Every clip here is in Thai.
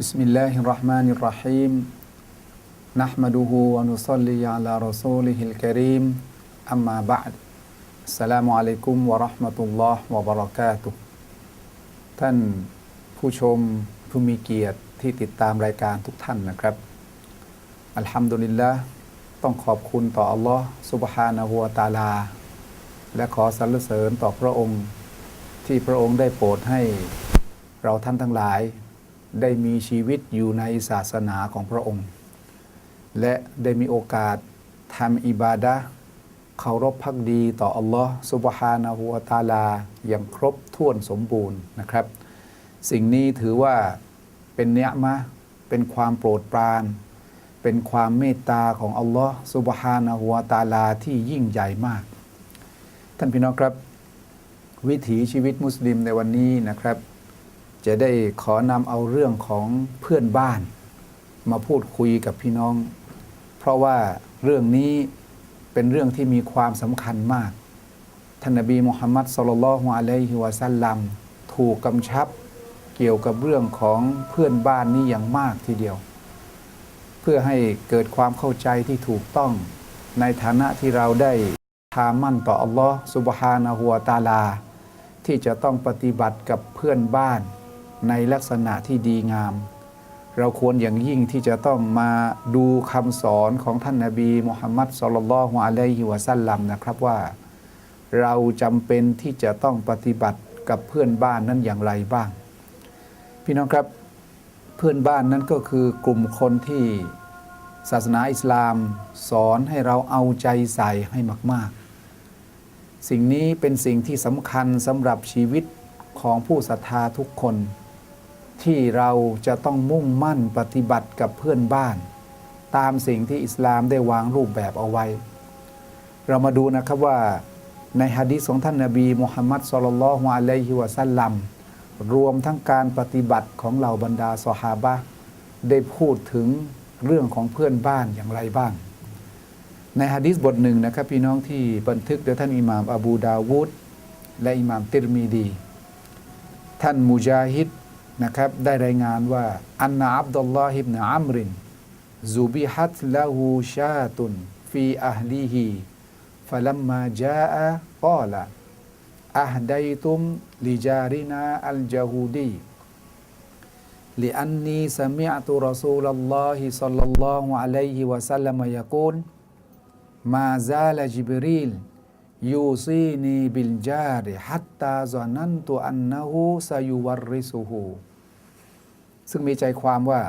بسم الله الرحمن الرحيم نحمده ونصلي على رسوله الكريم أما بعد السلام عليكم ورحمة الله وبركاته ท่านผู้ชมผู้มีเกียรติที่ติดตามรายการทุกท่านนะครับอัลฮัมดุลิลละห์ต้องขอบคุณต่ออัลลอฮ์ซุบฮานะฮูวะตะอาลาและขอสรรเสริญต่อพระองค์ที่พระองค์ได้โปรดให้เราท่านทั้งหลายได้มีชีวิตอยู่ในศาสนาของพระองค์และได้มีโอกาสทำอิบาดะห์เคารพภักดีต่ออัลลอฮ์ซุบฮานะฮูวะตะอาลาอย่างครบถ้วนสมบูรณ์นะครับสิ่งนี้ถือว่าเป็นเนืมะห์เป็นความโปรดปรานเป็นความเมตตาของอัลลอฮ์ซุบฮานะฮูวะตะอาลาที่ยิ่งใหญ่มากท่านพี่น้องครับวิถีชีวิตมุสลิมในวันนี้นะครับจะได้ขอนำเอาเรื่องของเพื่อนบ้านมาพูดคุยกับพี่น้องเพราะว่าเรื่องนี้เป็นเรื่องที่มีความสำคัญมากท่านนบีมุฮัมมัดศ็อลลัลลอฮุอะลัยฮิวะซัลลัมถูกกำชับเกี่ยวกับเรื่องของเพื่อนบ้านนี้อย่างมากทีเดียวเพื่อให้เกิดความเข้าใจที่ถูกต้องในฐานะที่เราได้ทามั่นต่ออัลลอฮ์ซุบฮานะฮูวะตะอาลาที่จะต้องปฏิบัติกับเพื่อนบ้านในลักษณะที่ดีงามเราควรอย่างยิ่งที่จะต้องมาดูคำสอนของท่านนบีมุฮัมมัดศ็อลลัลลอฮุอะลัยฮิวะซัลลัมนะครับว่าเราจำเป็นที่จะต้องปฏิบัติกับเพื่อนบ้านนั้นอย่างไรบ้างพี่น้องครับเพื่อนบ้านนั้นก็คือกลุ่มคนที่ศาสนาอิสลามสอนให้เราเอาใจใส่ให้มากๆสิ่งนี้เป็นสิ่งที่สำคัญสำหรับชีวิตของผู้ศรัทธาทุกคนที่เราจะต้องมุ่งมั่นปฏิบัติกับเพื่อนบ้านตามสิ่งที่อิสลามได้วางรูปแบบเอาไว้เรามาดูนะครับว่าในหะดีษของท่านนบีมุฮัมมัดศ็อลลัลลอฮุอะลัยฮิวะซัลลัมรวมทั้งการปฏิบัติของเหล่าบรรดาซอฮาบะห์ได้พูดถึงเรื่องของเพื่อนบ้านอย่างไรบ้างในหะดีษบทหนึ่งนะครับพี่น้องที่บันทึกโดยท่านอิหม่ามอบูดาวูดและอิหม่ามติรมิซีท่านมุจาฮิดนะครับได้รายงานว่าอันนะอับดุลลอฮิบนะอัมรินซุบิฮัตละฮูชาตุนฟีอะฮลีฮิฟะลัมมาจาอะกอละอะฮดัยตุมลิจารินาอัลญะฮูดีลิอันนีซะมิอตุรอซูลัลลอฮิศ็อลลัลลอฮุอะลัยฮิวะซัลลัมยะกูลมาซาลญิบรีลยูซีนีบิลจาริฮัตตาซอนันตุอันนะฮูซายุวัรริซุฮูซึ่งมีใจความว่า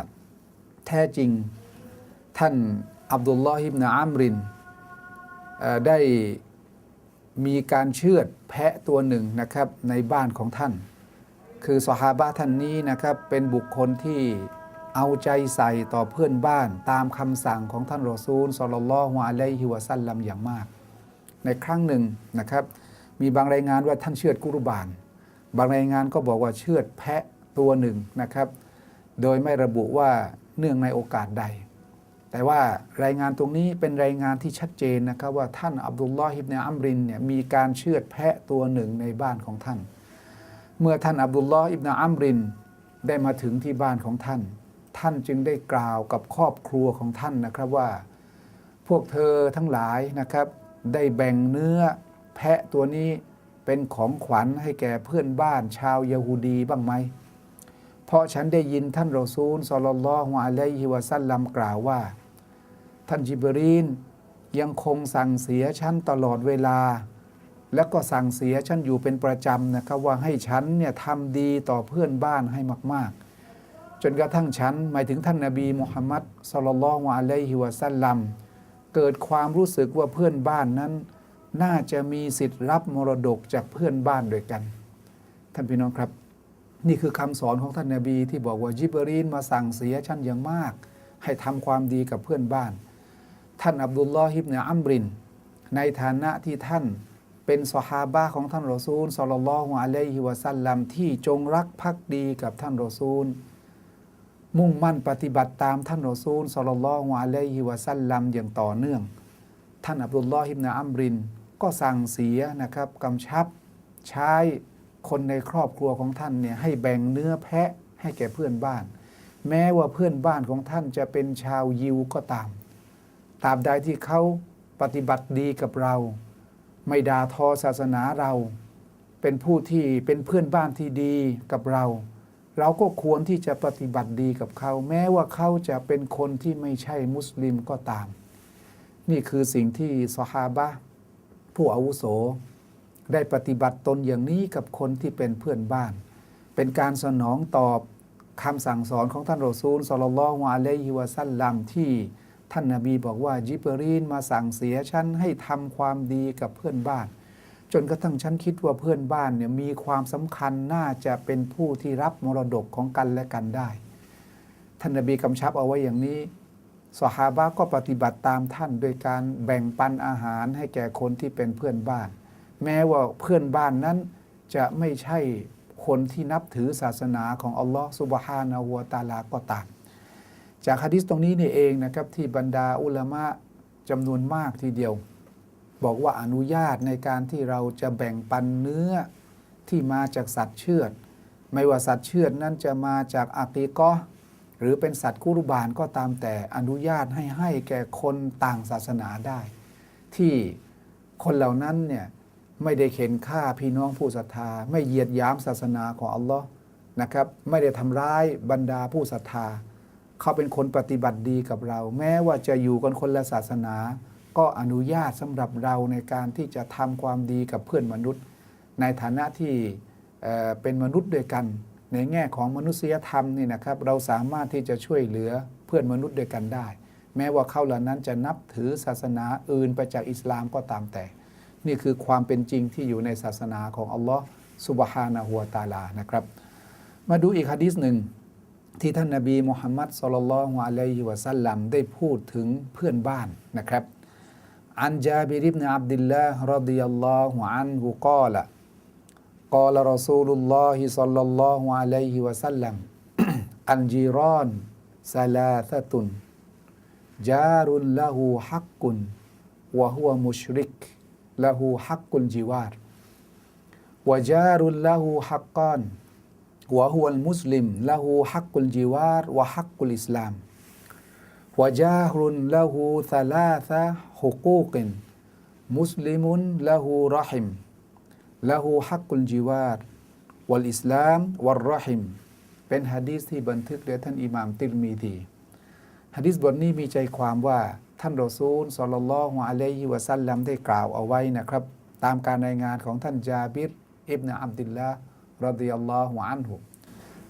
แท้จริงท่านอับดุลลอฮ์อิบนะอัมรินได้มีการเชือดแพะตัวหนึ่งนะครับในบ้านของท่านคือซอฮาบะห์ท่านนี้นะครับเป็นบุคคลที่เอาใจใส่ต่อเพื่อนบ้านตามคำสั่งของท่านรอซูลศ็อลลัลลอฮุอะลัยฮิวะซัลลัมอย่างมากในครั้งหนึ่งนะครับมีบางรายงานว่าท่านเชือดกุรบานบางรายงานก็บอกว่าเชือดแพะตัวหนึ่งนะครับโดยไม่ระบุว่าเนื่องในโอกาสใดแต่ว่ารายงานตรงนี้เป็นรายงานที่ชัดเจนนะครับว่าท่านอับดุลลอฮ์อิบนุอัมรินเนี่ยมีการเชือดแพะตัวหนึ่งในบ้านของท่านเมื่อท่านอับดุลลอฮ์อิบนุอัมรินได้มาถึงที่บ้านของท่านท่านจึงได้กล่าวกับครอบครัวของท่านนะครับว่าพวกเธอทั้งหลายนะครับได้แบ่งเนื้อแพะตัวนี้เป็นของขวัญให้แก่เพื่อนบ้านชาวยะฮูดีบ้างไหมเพราะฉันได้ยินท่านรอซูลศ็อลลัลลอฮุอะลัยฮิวะซัลลัมกล่าวว่าท่านญิบรีลยังคงสั่งเสียฉันตลอดเวลาแล้วก็สั่งเสียฉันอยู่เป็นประจำนะครับว่าให้ฉันเนี่ยทำดีต่อเพื่อนบ้านให้มากๆจนกระทั่งฉันหมายถึงท่านนบีมุฮัมมัดศ็อลลัลลอฮุอะลัยฮิวะซัลลัมเกิดความรู้สึกว่าเพื่อนบ้านนั้นน่าจะมีสิทธิ์รับมรดกจากเพื่อนบ้านด้วยกันท่านพี่น้องครับนี่คือคำสอนของท่านนบีที่บอกว่าญิบรีลมาสั่งเสียฉันอย่างมากให้ทำความดีกับเพื่อนบ้านท่านอับดุลลอฮ์อิบนุอัมรินในฐานะที่ท่านเป็นซอฮาบะห์ของท่านรอซูลศ็อลลัลลอฮุอะลัยฮิวะซัลลัมที่จงรักภักดีกับท่านรอซูลมุ่งมั่นปฏิบัติตามท่านรอซูลศ็อลลัลลอฮุอะลัยฮิวะซัลลัมอย่างต่อเนื่องท่านอับดุลลอฮ์อิบนุอัมรินก็สั่งเสียนะครับกำชับใช้คนในครอบครัวของท่านเนี่ยให้แบ่งเนื้อแพะให้แก่เพื่อนบ้าน แม้ว่าเพื่อนบ้านของท่านจะเป็นชาวยิวก็ตามตราบใดที่เขาปฏิบัติดีกับเราไม่ด่าทอศาสนาเราเป็นผู้ที่เป็นเพื่อนบ้านที่ดีกับเราเราก็ควรที่จะปฏิบัติดีกับเขาแม้ว่าเขาจะเป็นคนที่ไม่ใช่มุสลิมก็ตามนี่คือสิ่งที่ซอฮาบะห์ผู้อาวุโสได้ปฏิบัติตนอย่างนี้กับคนที่เป็นเพื่อนบ้านเป็นการสนองตอบคำสั่งสอนของท่านรอซูลศ็อลลัลลอฮุอะลัยฮิวะซัลลัมที่ท่านนบีบอกว่าญิบรีลมาสั่งเสียฉันให้ทำความดีกับเพื่อนบ้านจนกระทั่งฉันคิดว่าเพื่อนบ้านเนี่ยมีความสำคัญน่าจะเป็นผู้ที่รับมรดกของกันและกันได้ท่านนบีกำชับเอาไว้อย่างนี้ซอฮาบะห์ก็ปฏิบัติตามท่านโดยการแบ่งปันอาหารให้แก่คนที่เป็นเพื่อนบ้านแม้ว่าเพื่อนบ้านนั้นจะไม่ใช่คนที่นับถือศาสนาของอัลลอฮฺซุบฮานะฮูวะตะอาลาก็ตามจากหะดีษตรงนี้นี่เองนะครับที่บรรดาอุลามะจำนวนมากทีเดียวบอกว่าอนุญาตในการที่เราจะแบ่งปันเนื้อที่มาจากสัตว์เชือดไม่ว่าสัตว์เชือดนั้นจะมาจากอากีกอฮ์หรือเป็นสัตว์กุรบานก็ตามแต่อนุญาตให้แก่คนต่างศาสนาได้ที่คนเหล่านั้นเนี่ยไม่ได้เข็นฆ่าพี่น้องผู้ศรัทธาไม่เหยียดหยามศาสนาของอัลลอฮ์นะครับไม่ได้ทำร้ายบรรดาผู้ศรัทธาเขาเป็นคนปฏิบัติดีกับเราแม้ว่าจะอยู่กันคนละศาสนาก็อนุญาตสำหรับเราในการที่จะทำความดีกับเพื่อนมนุษย์ในฐานะที่เป็นมนุษย์ด้วยกันในแง่ของมนุษยธรรมนี่นะครับเราสามารถที่จะช่วยเหลือเพื่อนมนุษย์ด้วยกันได้แม้ว่าเขาเหล่านั้นจะนับถือศาสนาอื่นไปจากอิสลามก็ตามแต่นี่คือความเป็นจริงที่อยู่ในศาสนาของอัลลอฮ์ซุบฮานะฮูวะตะอาลานะครับมาดูอีกหะดีษหนึ่งที่ท่านนบีมุฮัมมัดศ็อลลัลลอฮุอะลัยฮิวะซัลลัมได้พูดถึงเพื่อนบ้านนะครับอันจาบิร อิบนุ อับดุลลาห์รอฎิยัลลอฮุอันฮุกอละกอลรอซูลุลลอฮิศ็อลลัลลอฮุอะลัยฮิวะซัลลัมอันจีรอนซะลาซะตุนจารุลละฮูฮักกุนวะฮุวะมุชริกละฮูฮักกุลจิวารวะจารุลละฮูฮักกานวะฮุวัลมุสลิมละฮูฮักกุลจิวารวะฮักกุลอิสลามวะจารุนละฮูซะลาซะฮุกูกินมุสลิมุนละฮูรอฮิมละฮูฮักกุลจิวารวัลอิสลามวัลรอฮิมเป็นหะดีษที่บันทึกโดยท่านอิหม่ามติรมีซีหะดีษบทนี้มีใจความว่าท่านรอซูลศ็อลลัลลอฮุอะลัยฮิวะซัลลัมได้กล่าวเอาไว้นะครับตามการรายงานของท่านจาบิร อิบนุ อับดุลลาห์รอฎิยัลลอฮุอันฮุ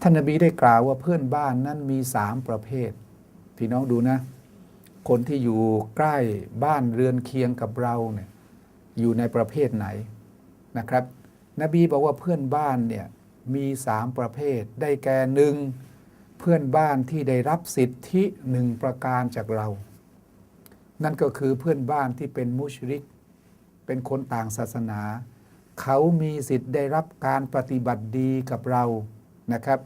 ท่านนบีได้กล่าวว่าเพื่อนบ้านนั้นมี3ประเภทพี่น้องดูนะคนที่อยู่ใกล้บ้านเรือนเคียงกับเราเนี่ยอยู่ในประเภทไหนนะครับนบีบอกว่าเพื่อนบ้านเนี่ยมี3ประเภทได้แก่หนึ่งเพื่อนบ้านที่ได้รับสิทธิ1ประการจากเรานั่นก็คือเพื่อนบ้านที่เป็นมุชริกเป็นคนต่างศาสนาเขามีสิทธิ์ได้รับการปฏิบัติดีกับเรานะครับ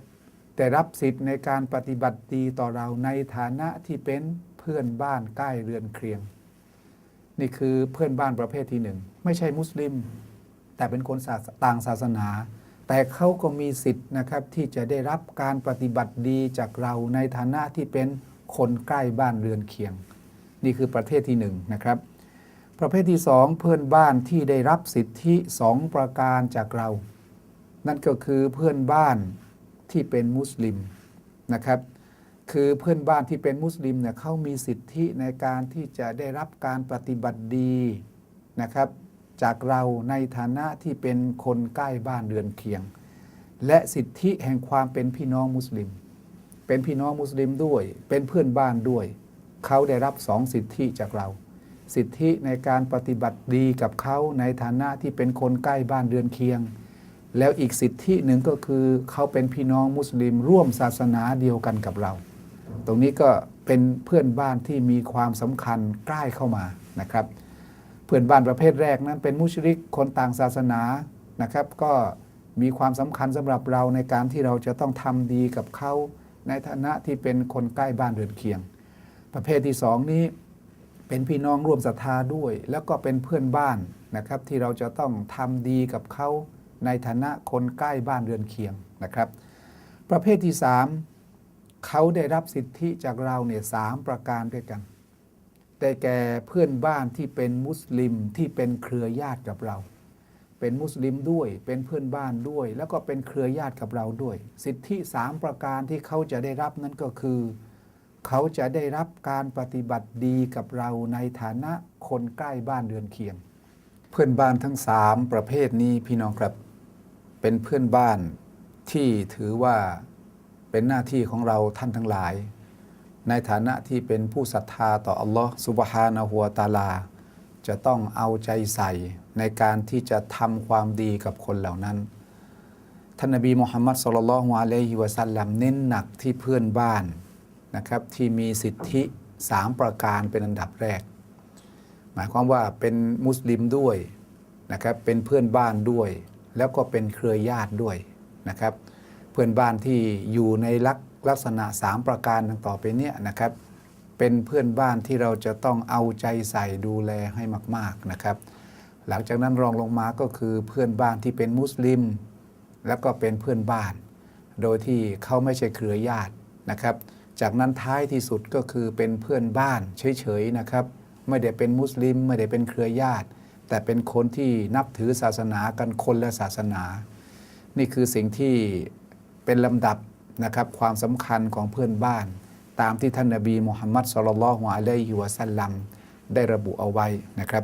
ได้รับสิทธิ์ในการปฏิบัติดีต่อเราในฐานะที่เป็นเพื่อนบ้านใกล้เรือนเคียงนี่คือเพื่อนบ้านประเภทที่1ไม่ใช่มุสลิมแต่เป็นคนต่างศาสนาแต่เขาก็มีสิทธิ์นะครับที่จะได้รับการปฏิบัติดีจากเราในฐานะที่เป็นคนใกล้บ้านเรือนเคียงนี่คือประเภทที่1นะครับประเภทที่2เพื่อนบ้านที่ได้รับสิทธิ2ประการจากเรานั่นก็คือเพื่อนบ้านที่เป็นมุสลิมนะครับคือเพื่อนบ้านที่เป็นมุสลิมเนี่ยเขามีสิทธิในการที่จะได้รับการปฏิบัติดีนะครับจากเราในฐานะที่เป็นคนใกล้บ้านเรือนเคียงและสิทธิแห่งความเป็นพี่น้องมุสลิมเป็นพี่น้องมุสลิมด้วยเป็นเพื่อนบ้านด้วยเขาได้รับ2สิทธิจากเราสิทธิในการปฏิบัติดีกับเขาในฐานะที่เป็นคนใกล้บ้านเรือนเคียงแล้วอีกสิทธิหนึ่งก็คือเขาเป็นพี่น้องมุสลิมร่วมศาสนาเดียวกันกับเราตรงนี้ก็เป็นเพื่อนบ้านที่มีความสำคัญใกล้เข้ามานะครับเพื่อนบ้านประเภทแรกนั้นเป็นมุชริกคนต่างศาสนานะครับก็มีความสำคัญสำหรับเราในการที่เราจะต้องทำดีกับเขาในฐานะที่เป็นคนใกล้บ้านเรือนเคียงประเภทที่2นี้เป็นพี่น้องร่วมศรัทธาด้วยแล้วก็เป็นเพื่อนบ้านนะครับที่เราจะต้องทำดีกับเขาในฐานะคนใกล้บ้านเรือนเคียงนะครับประเภทที่3 เขาได้รับสิทธิจากเราเนี่ย3 ประการด้วยกันแต่แก่เพื่อนบ้านที่เป็นมุสลิมที่เป็นเครือญาติกับเราเป็นมุสลิมด้วยเป็นเพื่อนบ้านด้วยแล้วก็เป็นเครือญาติกับเราด้วยสิทธิ3 ประการที่เขาจะได้รับนั้นก็คือเขาจะได้รับการปฏิบัติดีกับเราในฐานะคนใกล้บ้านเรือนเคียงเพื่อนบ้านทั้ง3 ประเภทนี้พี่น้องครับเป็นเพื่อนบ้านที่ถือว่าเป็นหน้าที่ของเราท่านทั้งหลายในฐานะที่เป็นผู้ศรัทธาต่ออัลลอฮ์ซุบฮานะฮูวะตะอาลาจะต้องเอาใจใส่ในการที่จะทำความดีกับคนเหล่านั้นท่านนบีมุฮัมมัดศ็อลลัลลอฮุอะลัยฮิวะซัลลัมเน้นหนักที่เพื่อนบ้านนะครับที่มีสิทธิ3 ประการเป็นอันดับแรกหมายความว่าเป็นมุสลิมด้วยนะครับเป็นเพื่อนบ้านด้วยแล้วก็เป็นเครือญาติด้วยนะครับเพื่อนบ้านที่อยู่ในลักษณะ3 ประการดังต่อไปเนี้ยนะครับเป็นเพื่อนบ้านที่เราจะต้องเอาใจใส่ดูแลให้มากๆนะครับหลังจากนั้นรองลงมาก็คือเพื่อนบ้านที่เป็นมุสลิมแล้วก็เป็นเพื่อนบ้านโดยที่เขาไม่ใช่เครือญาตินะครับจากนั้นท้ายที่สุดก็คือเป็นเพื่อนบ้านเฉยๆนะครับไม่ได้เป็นมุสลิมไม่ได้เป็นเครือญาติแต่เป็นคนที่นับถือศาสนากันคนละศาสนานี่คือสิ่งที่เป็นลำดับนะครับความสำคัญของเพื่อนบ้านตามที่ท่านนบีมุฮัมมัดศ็อลลัลลอฮุอะลัยฮิวะซัลลัมได้ระบุเอาไว้นะครับ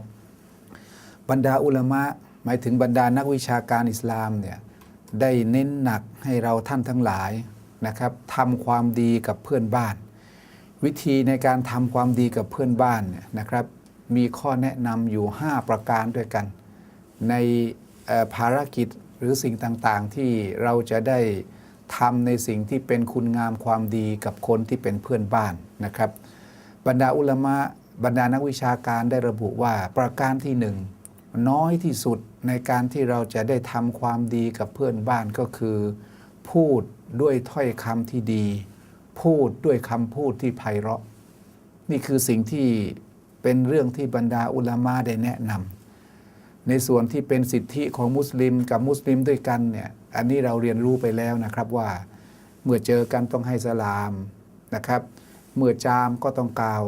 บรรดาอุลามะหมายถึงบรรดานักวิชาการอิสลามเนี่ยได้เน้นหนักให้เราท่านทั้งหลายนะครับทำความดีกับเพื่อนบ้านวิธีในการทำความดีกับเพื่อนบ้านเนี่ยนะครับมีข้อแนะนำอยู่5 ประการด้วยกันในภารกิจหรือสิ่งต่างๆที่เราจะได้ทำในสิ่งที่เป็นคุณงามความดีกับคนที่เป็นเพื่อนบ้านนะครับบรรดาอุลามะบรรดานักวิชาการได้ระบุว่าประการที่1น้อยที่สุดในการที่เราจะได้ทำความดีกับเพื่อนบ้านก็คือพูดด้วยถ้อยคำที่ดีพูดด้วยคำพูดที่ไพเราะนี่คือสิ่งที่เป็นเรื่องที่บรรดาอุลามะได้แนะนำในส่วนที่เป็นสิทธิของมุสลิมกับมุสลิมด้วยกันเนี่ยอันนี้เราเรียนรู้ไปแล้วนะครับว่าเมื่อเจอกันต้องให้สลามนะครับเมื่อจามก็ต้องกล่าว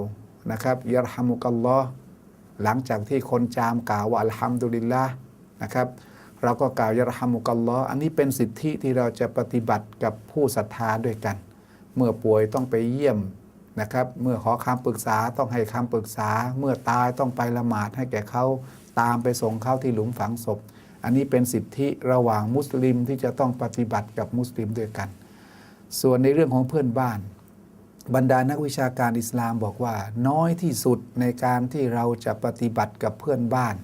นะครับยะรฮัมุกัลลอฮ์หลังจากที่คนจามกล่าวว่าอัลฮัมดุลิลละห์นะครับเราก็กล่าวยะรฮัมุกัลลอฮ์อันนี้เป็นสิทธิที่เราจะปฏิบัติกับผู้ศรัทธาด้วยกันเมื่อป่วยต้องไปเยี่ยมนะครับเมื่อขอคำปรึกษาต้องให้คำปรึกษาเมื่อตายต้องไปละหมาดให้แก่เขาตามไปส่งเขาที่หลุมฝังศพอันนี้เป็นสิทธิระหว่างมุสลิมที่จะต้องปฏิบัติกับมุสลิมด้วยกันส่วนในเรื่องของเพื่อนบ้านบรรดานักวิชาการอิสลามบอกว่าน้อยที่สุดในการที่เราจะปฏิบัติกับเพื่อนบ้าน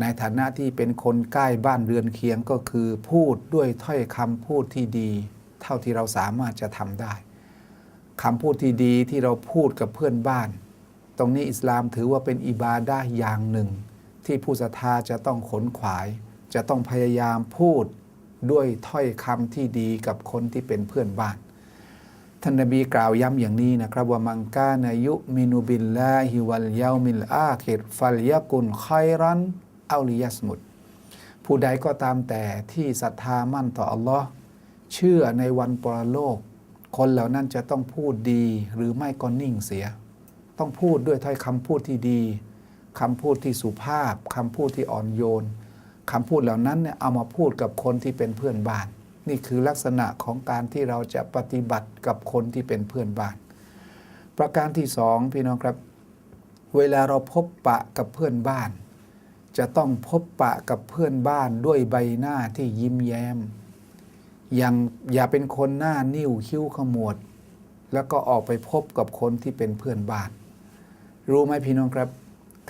ในฐานะที่เป็นคนใกล้บ้านเรือนเคียงก็คือพูดด้วยถ้อยคำพูดที่ดีเท่าที่เราสามารถจะทำได้คำพูดที่ดีที่เราพูดกับเพื่อนบ้านตรงนี้อิสลามถือว่าเป็นอิบาดะห์อย่างหนึ่งที่ผู้ศรัทธาจะต้องขนขวายจะต้องพยายามพูดด้วยถ้อยคำที่ดีกับคนที่เป็นเพื่อนบ้านท่านนบีกล่าวย้ำอย่างนี้นะครับว่ามังกานายุมินุบิลลาฮิวัลยามิลอาคิรฟัลยะกุนค็อยรันเอาลิยัสมุดผู้ใดก็ตามแต่ที่ศรัทธามั่นต่ออัลลอฮ์เชื่อในวันปรโลกคนเหล่านั้นจะต้องพูดดีหรือไม่ก็นิ่งเสียต้องพูดด้วยถ้อยคำพูดที่ดีคำพูดที่สุภาพคำพูดที่อ่อนโยนคำพูดเหล่านั้นเนี่ยเอามาพูดกับคนที่เป็นเพื่อนบ้านนี่คือลักษณะของการที่เราจะปฏิบัติกับคนที่เป็นเพื่อนบ้านประการที่2พี่น้องครับเวลาเราพบปะกับเพื่อนบ้านจะต้องพบปะกับเพื่อนบ้านด้วยใบหน้าที่ยิ้มแย้มอย่าเป็นคนหน้านิ่วคิ้วขมวดแล้วก็ออกไปพบกับคนที่เป็นเพื่อนบ้านรู้ไหมพี่น้องครับ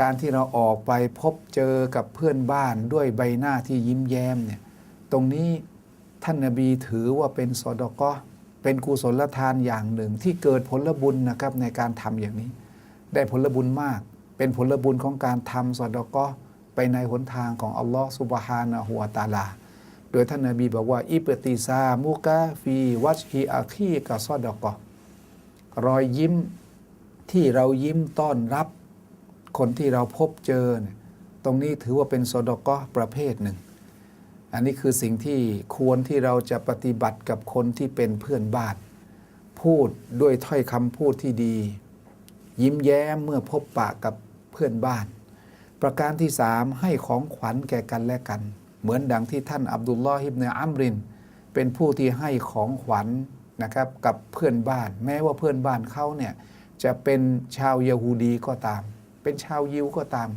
การที่เราออกไปพบเจอกับเพื่อนบ้านด้วยใบหน้าที่ยิ้มแย้มเนี่ยตรงนี้ท่านนบีถือว่าเป็นซอดาเกาะห์เป็นกุศลทานอย่างหนึ่งที่เกิดผลบุญนะครับในการทำอย่างนี้ได้ผลบุญมากเป็นผลบุญของการทำซอดาเกาะห์ไปในหนทางของอัลลอฮฺซุบฮานะฮูวะตะอาลาโดยท่านนบีบอกว่าอิบติซามุกะฟีวัชฮิอาคีกะซอดาเกาะห์รอยยิ้มที่เรายิ้มต้อนรับคนที่เราพบเจอเนี่ยตรงนี้ถือว่าเป็นซอดาเกาะห์ประเภทหนึ่งอันนี้คือสิ่งที่ควรที่เราจะปฏิบัติกับคนที่เป็นเพื่อนบ้าน พูดด้วยถ้อยคำพูดที่ดียิ้มแย้มเมื่อพบปะกับเพื่อนบ้านประการที่สามให้ของขวัญแก่กันและกันเหมือนดังที่ท่านอับดุลลอฮ์อิบเนอัมรินเป็นผู้ที่ให้ของขวัญนะครับกับเพื่อนบ้านแม้ว่าเพื่อนบ้านเขาเนี่ยจะเป็นชาวยะฮูดีก็ตามเป็นชาวยิวก็ตาม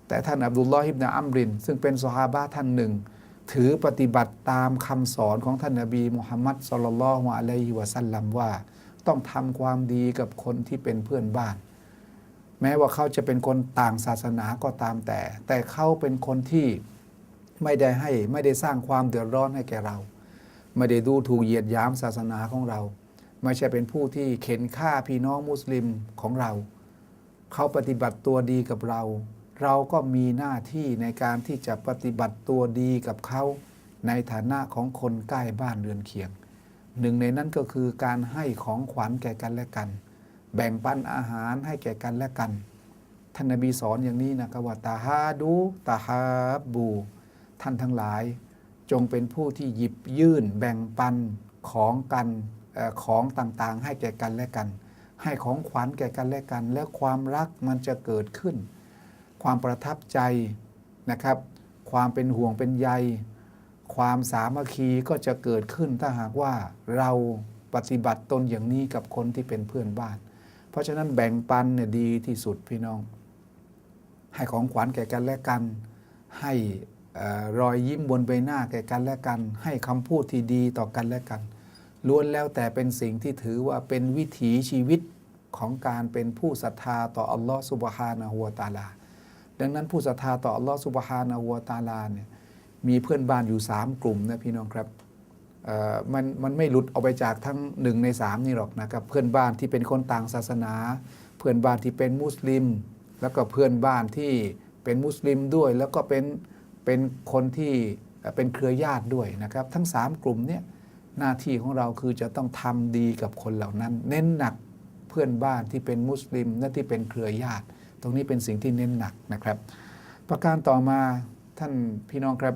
แต่ท่านอับดุลลอฮ์อิบเนอัมรินซึ่งเป็นซอฮาบะห์ท่านหนึ่งถือปฏิบัติตามคำสอนของท่านนบีมุฮัมมัดศ็อลลัลลอฮุอะลัยฮิวะซัลลัมว่าต้องทำความดีกับคนที่เป็นเพื่อนบ้านแม้ว่าเขาจะเป็นคนต่างศาสนาก็ตามแต่เขาเป็นคนที่ไม่ได้สร้างความเดือดร้อนให้แก่เราไม่ได้ดูถูกเหยียดหยามศาสนาของเราไม่ใช่เป็นผู้ที่เข็นฆ่าพี่น้องมุสลิมของเราเขาปฏิบัติตัวดีกับเราเราก็มีหน้าที่ในการที่จะปฏิบัติตัวดีกับเขาในฐานะของคนใกล้บ้านเรือนเคียงหนึ่งในนั้นก็คือการให้ของขวัญแก่กันและกันแบ่งปันอาหารให้แก่กันและกันท่านนบีสอนอย่างนี้นะครับว่าตาฮาดูตาฮาบูท่านทั้งหลายจงเป็นผู้ที่หยิบยื่นแบ่งปันของกันของต่างๆให้แก่กันและกันให้ของขวัญแก่กันและกันแล้วความรักมันจะเกิดขึ้นความประทับใจนะครับความเป็นห่วงเป็นใยความสามัคคีก็จะเกิดขึ้นถ้าหากว่าเราปฏิบัติตนอย่างนี้กับคนที่เป็นเพื่อนบ้านเพราะฉะนั้นแบ่งปันเนี่ยดีที่สุดพี่น้องให้ของขวัญแก่กันและกันให้รอยยิ้มบนใบหน้าแก่กันและกันให้คำพูดที่ดีต่อกันและกันล้วนแล้วแต่เป็นสิ่งที่ถือว่าเป็นวิถีชีวิตของการเป็นผู้ศรัทธาต่ออัลลอฮฺซุบฮานะฮูวะตะอาลาดังนั้นผู้ศรัทธาต่ออัลลอฮฺซุบฮานะฮูวะตะอาลาเนี่ยมีเพื่อนบ้านอยู่3กลุ่มนะพี่น้องครับมันไม่หลุดออกไปจากทั้ง1 ใน 3นี่หรอกนะครับเพื่อนบ้านที่เป็นคนต่างศาสนาเพื่อนบ้านที่เป็นมุสลิมแล้วก็เพื่อนบ้านที่เป็นมุสลิมด้วยแล้วก็เป็นคนที่เป็นเครือญาติด้วยนะครับทั้ง3กลุ่มเนี่ยหน้าที่ของเราคือจะต้องทำดีกับคนเหล่านั้นเน้นหนักเพื่อนบ้านที่เป็นมุสลิมและที่เป็นเครือญาติตรงนี้เป็นสิ่งที่เน้นหนักนะครับประการต่อมาท่านพี่น้องครับ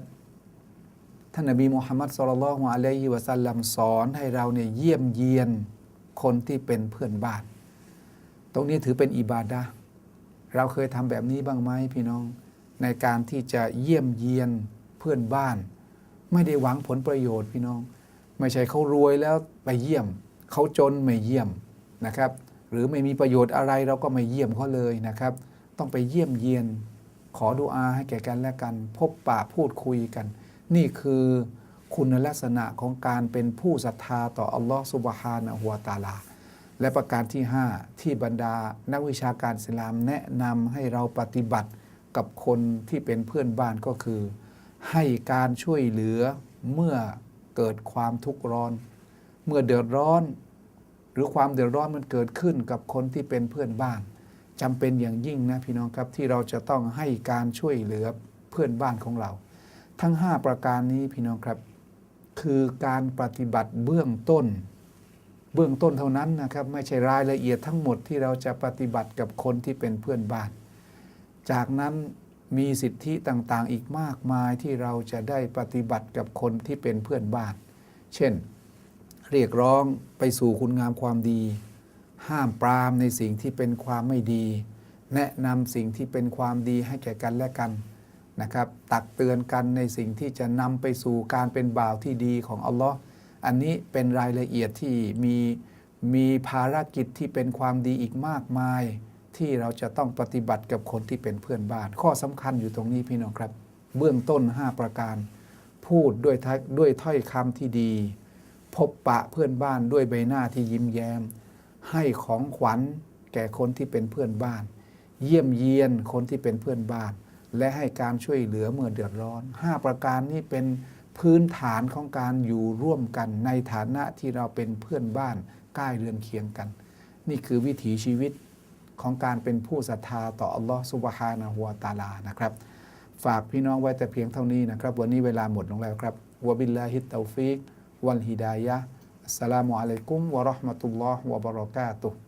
ท่านนบีมุฮัมมัดศ็อลลัลลอฮุอะลัยฮิวะซัลลัมสอนให้เราเนี่ยเยี่ยมเยียนคนที่เป็นเพื่อนบ้านตรงนี้ถือเป็นอิบาดะห์เราเคยทำแบบนี้บ้างไหมพี่น้องในการที่จะเยี่ยมเยียนเพื่อนบ้านไม่ได้หวังผลประโยชน์พี่น้องไม่ใช่เขารวยแล้วไปเยี่ยมเขาจนไม่เยี่ยมนะครับหรือไม่มีประโยชน์อะไรเราก็ไม่เยี่ยมเขาเลยนะครับต้องไปเยี่ยมเยียนขอดุอาให้แก่กันและกันพบปะพูดคุยกันนี่คือคุณลักษณะของการเป็นผู้ศรัทธาต่ออัลลอฮฺซุบฮานะฮูวะตะอาลาและประการที่5ที่บรรดานักวิชาการอิสลามแนะนำให้เราปฏิบัติกับคนที่เป็นเพื่อนบ้านก็คือให้การช่วยเหลือเมื่อเกิดความทุกข์ร้อนเมื่อเดือดร้อนหรือความเดือดร้อนมันเกิดขึ้นกับคนที่เป็นเพื่อนบ้านจำเป็นอย่างยิ่งนะพี่น้องครับที่เราจะต้องให้การช่วยเหลือเพื่อนบ้านของเราทั้ง5ประการนี้พี่น้องครับคือการปฏิบัติเบื้องต้นเท่านั้นนะครับไม่ใช่รายละเอียดทั้งหมดที่เราจะปฏิบัติกับคนที่เป็นเพื่อนบ้านจากนั้นมีสิทธิต่างๆอีกมากมายที่เราจะได้ปฏิบัติกับคนที่เป็นเพื่อนบ้านเช่นเรียกร้องไปสู่คุณงามความดีห้ามปรามในสิ่งที่เป็นความไม่ดีแนะนำสิ่งที่เป็นความดีให้แก่กันและกันนะครับตักเตือนกันในสิ่งที่จะนำไปสู่การเป็นบ่าวที่ดีของอัลลอฮ์อันนี้เป็นรายละเอียดที่มีภารกิจที่เป็นความดีอีกมากมายที่เราจะต้องปฏิบัติกับคนที่เป็นเพื่อนบ้านข้อสำคัญอยู่ตรงนี้พี่น้องครับเบื้องต้น5ประการพูดด้วยถ้อยคำที่ดีพบปะเพื่อนบ้านด้วยใบหน้าที่ยิ้มแย้มให้ของขวัญแก่คนที่เป็นเพื่อนบ้านเยี่ยมเยียนคนที่เป็นเพื่อนบ้านและให้การช่วยเหลือเมื่อเดือดร้อน5ประการนี้เป็นพื้นฐานของการอยู่ร่วมกันในฐานะที่เราเป็นเพื่อนบ้านใกล้เรือนเคียงกันนี่คือวิถีชีวิตของการเป็นผู้ศรัทธาต่ออัลลอฮฺซุบฮานะฮูวะตะอาลานะครับฝากพี่น้องไว้แต่เพียงเท่านี้นะครับวันนี้เวลาหมดลงแล้วครับวะบิลลาฮิตตอฟิกวัลฮิดายะฮ์อัสสลามุอะลัยกุมวะเราะห์มะตุลลอฮ์วะบะเราะกาตุฮ์